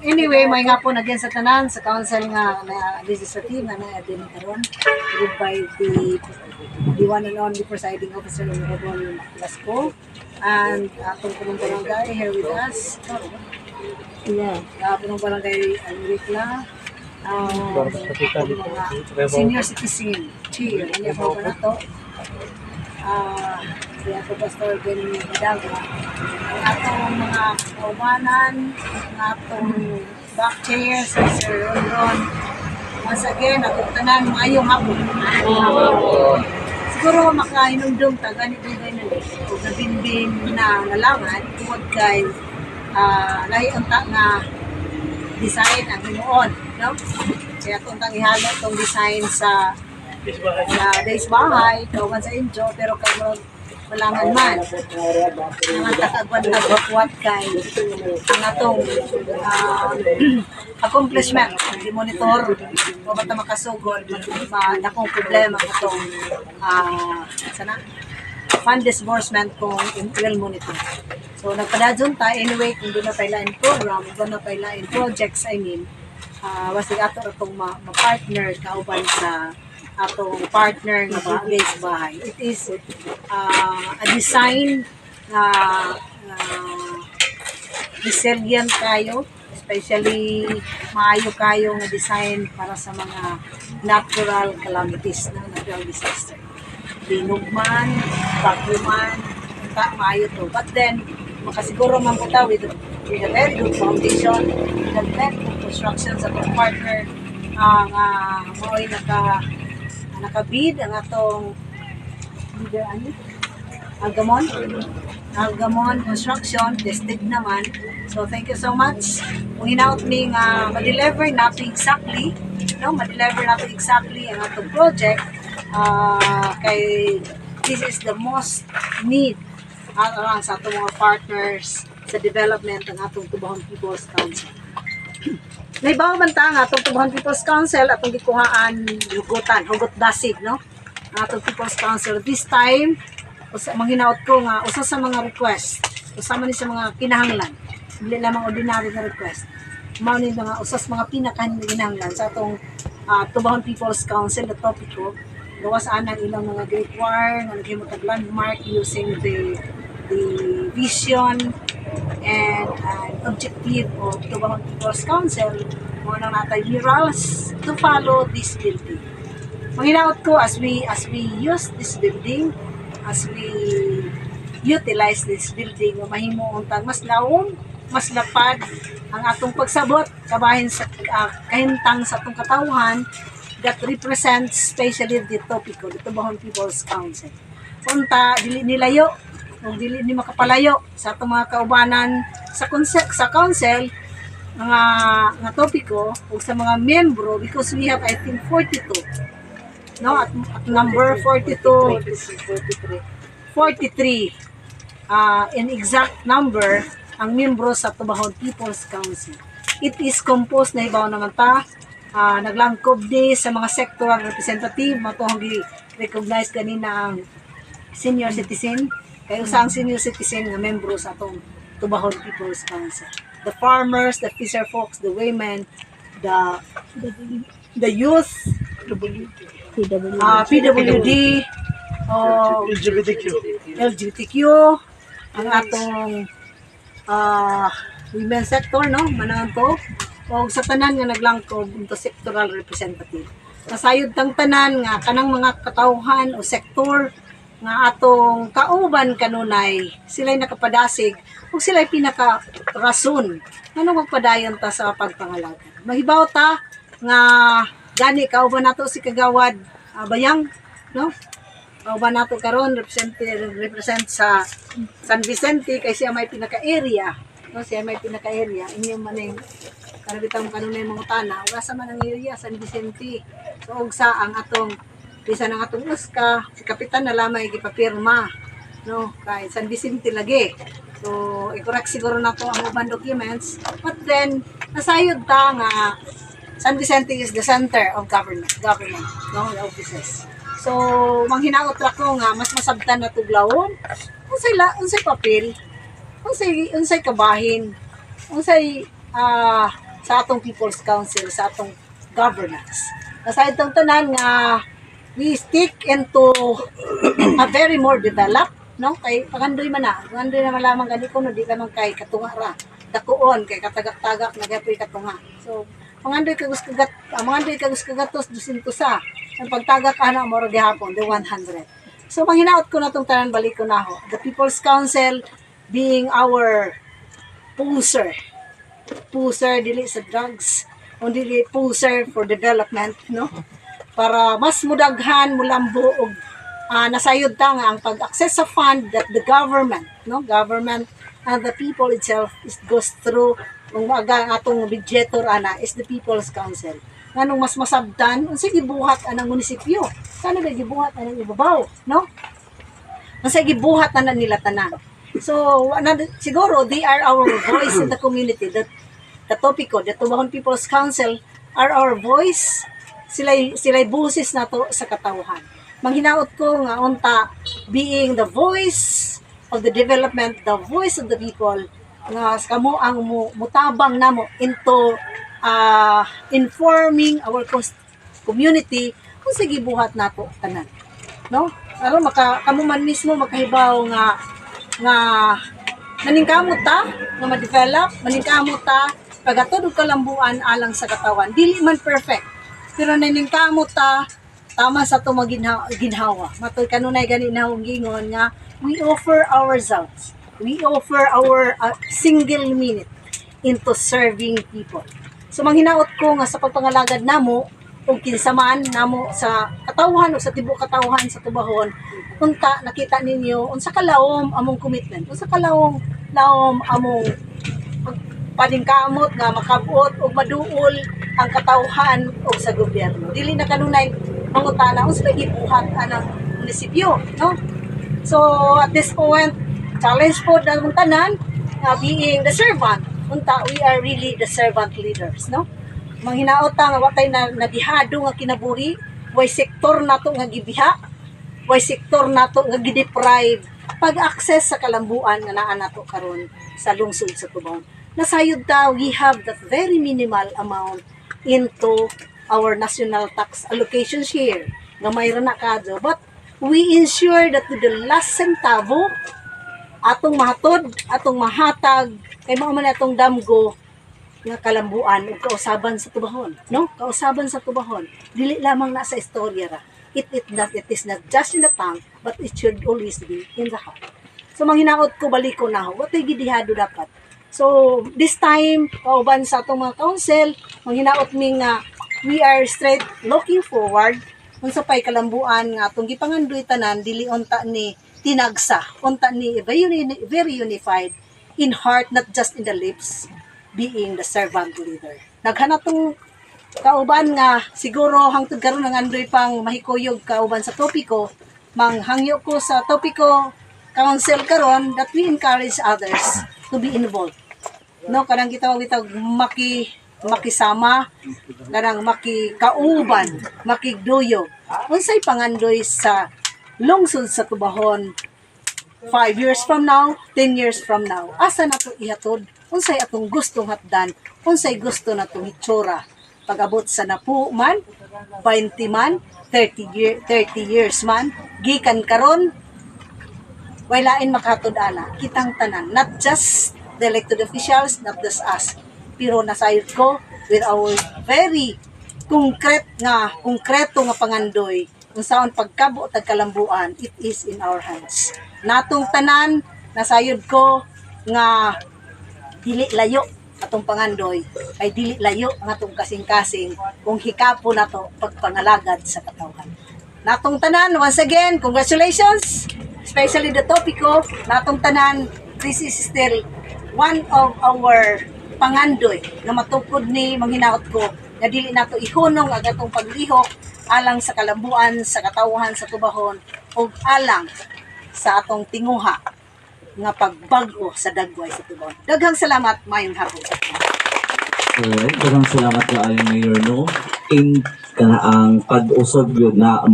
Anyway, may nga po nagyan sa tanan sa council nga na legislative nga na din karon led by the one and only presiding officer ng Honorable Lasco and atong punong barangay here with us. Yeah, punong barangay Alwikla. Mga senior citizen cheer niya po na to. Kaya po Pastor Benny Hidalgo ang atong mga kaubanan, ang atong back chair si Sir Ron. Once again, atong tanan maayong hapon. Siguro makainumdum ta ganito din o nabinbin na nalaman tungod kay lahi ang ta nga design ang hinuon, no? Kaya itong ihalo itong design sa base bahay, kawan sa inyo, pero kayo malangan man. Naman takagwan nagwakwat kay ang atong accomplishment, di monitor, o bata makasugod, dakong problema itong fund disbursement kung will monitor. So, nagpadadyon ta, anyway, kung doon na pailain program, doon na pailain projects, wasig ato itong ma-partner kauban sa atong partner nga base bahay. It is a design na resilient kayo, especially maayo kayo nga design para sa mga natural calamities, natural disaster. Binugman, bagyuman, maayo to. But then, makasiguro man po with a very good foundation, with a very good construction sa atong partner, ang mao'y nakabid ang atong Algamon Construction, tested naman. So, thank you so much. Kung hinaut mi nga ma-deliver natin exactly, ma-deliver natin exactly ang atong project, kay this is the most need around sa atong mga partners sa development ng atong Tubahon People's Council. Naibaw man ta nga atong Tubahon People's Council atong gikuhaan hugot dasig, no? Ang atong People's Council this time manghinaot ko nga usa sa mga request, usama ni sa mga kinahanglan, dili lamang ordinary na request. Mao ni mga usas mga pinakahinahanglan sa atong Tubahon People's Council na topiko gawas anang ilang mga great war nga naghimo tag landmark using the vision and objective of Tubahon People's Council mo nang natay murals to follow this building. Manghinaot ko as we use this building, as we utilize this building, mahimo untang mas laom, mas lapad ang atong pagsabot kabahin sa kahintang sa atong katawhan that represents especially the topiko, the Tubahon People's Council. Punta, dili nilayo, o dili ni makapalayo sa atong mga kaubanan sa council, nga topiko, o sa mga membro, because we have, I think, 42. No? At number 42, 43, in exact number, ang membro sa Tubahon People's Council. It is composed na ibaw naman ta, naglangkob di sa mga sectoral representative, matong i-recognize kanina ang senior citizen, kaya usang senior citizen nga membro sa atong Tubahon People's Council. The farmers, the fisher folks, the women, the youth, PWD, LGBTQ, ang atong women sector, no? Manahan to. O sa tanan nga naglangkob into sectoral representative. Nasayod tang tanan nga kanang mga katawhan o sektor nga atong kauban kanunay, sila'y nakapadasig ug sila'y pinaka-rason ngano magpadayon ta sa pagpangalagan. Mahibaw ta nga gani kauban nato si Kagawad Bayang, no? Kauban nato karon represent sa San Vicente kay siya may pinaka-area, no? Siya may pinaka-area inyo maning karabitang kanunay mga tana, asa man ang area San Vicente. So og sa ang atong bisan ang atong uska, si kapitan na lamay gipapirma, no, kay San Vicente lagi. So i-correct siguro nato ang ubang documents, but then nasayod ta nga San Vicente is the center of government, no, the offices. So manghinaot ra ko nga mas masabtan na tuglawon unsay papel, unsay kabahin, unsay sa atong People's Council, sa atong governance. Aside tong tanan nga we stick into a very more developed, no? Kay pagandoy man na, pagandoy na malamang gani ko no di ka man kay katunga ra. Dakuon kay katagak-tagak nagapoy katunga. So mangandoy ka guskagat, mangandoy ka guskagatos 200 sa. Ang pagtagak ana mo ra gihapon the 100. So manghinaot ko na tong tanan balik ko na ho. The People's Council being our pusher dili sa drugs, dili pusher for development, no? Para mas mudaghan mulambo og nasayod ta nga ang pag-access sa fund that the government and the people itself goes through kung aga atong budgetor ana is the People's Council. Nganong mas masabtan unsay gibuhat anang munisipyo, sana ba gibuhat anang ibabaw, no? Unsay gibuhat ana nila tanan. So siguro they are our voice in the community. The Topiko, the Tubahon People's Council are our voice. Sila'y busis nato sa katawhan. Manghinaot ko nga unta being the voice of the development, the voice of the people, nga kamo ang mutabang namo into informing our community kung sige buhat nato tanan, no? Aron kamo man mismo makahibaw nga naningkamot ta nga ma-develop, maningkamot ta pagatod og kalambuan alang sa katawan. Dili man perfect, pero naningkamot ta tama sa to ginhawa. Matoy kanunay gani na gingon nga we offer ourselves. We offer our single minute into serving people. So manghinaot ko nga sa pagpangalagad namo ug kinsaman namo sa katawhan o sa tibuok katawhan sa Tubahon, unta nakita ninyo unsa kalawom among commitment, unsa kalawom among paningkamot nga makabuot ug maduol ang katawhan og sa gobyerno. Dili na kanunay mangutana unsa gibuhat anang munisipyo, no? So at this point, challenge po na mong tanan being the servant. Unta, we are really the servant leaders, no? Manghinaot ta nga watay na nadihado nga kinaburi, way sektor nato nga gibiha, way sektor nato nga gideprive pag-access sa kalambuan nga naa nato karon sa lungsod sa Tubahon. Nasayod ta, we have that very minimal amount into our national tax allocation share nga mayroon na kadto, but we ensure that to the last centavo atong mahatod, atong mahatag kay mao man atong damgo nga kalambuan ug kausaban sa Tubahon, no? Kausaban sa Tubahon dili lamang na sa istorya ra. It is not just in the tongue, but it should always be in the heart. So manghinaot ko balik ko na ho, watay gidihado dapat. So this time kauban sa atong mga council, manghinaot mi nga we are straight looking forward unsa pay kalambuan nga atong gipangandoy tanan, dili unta ni tinagsa, unta ni very unified in heart, not just in the lips, being the servant leader. Naghanap tong kauban nga siguro hangtod karon nga andoy pang mahikuyog kauban sa Topiko, manghangyo ko sa Topiko Council karon that we encourage others to be involved. No, kanang gitawag makisama, kanang makikauban, makigduyog. Unsay pangandoy sa lungsod sa Tubahon 5 years from now, 10 years from now. Asa na to ihatod? Unsay atong gustong hatdan? Unsay gusto na itong itsura? Pag-abot sa napu man, 20 man, 30 years man, gikan karon, walain makahatod ana. Kitang tanan, not just the elected officials, not just us. Pero nasayod ko with our very konkreto nga pangandoy kung saan pagkabo tag kalambuan, it is in our hands. Natong tanan, nasayod ko nga dili layo atong pangandoy, ay dili layo ang atong kasing-kasing kung hikapo nato pagpangalagad sa katawhan. Natong tanan, once again, congratulations, especially the Topiko, natong tanan, this is still one of our pangandoy na matukod ni manghinaot ko na dili nato ihunong ang atong paglihok alang sa kalambuan sa katawhan sa Tubahon ug alang sa atong tinguha nga pagbag-o sa dagway sa Tubahon. Daghang salamat, mayong hapon. Alright, daghang salamat kaayo Mayor no. In ang pag-usog yun na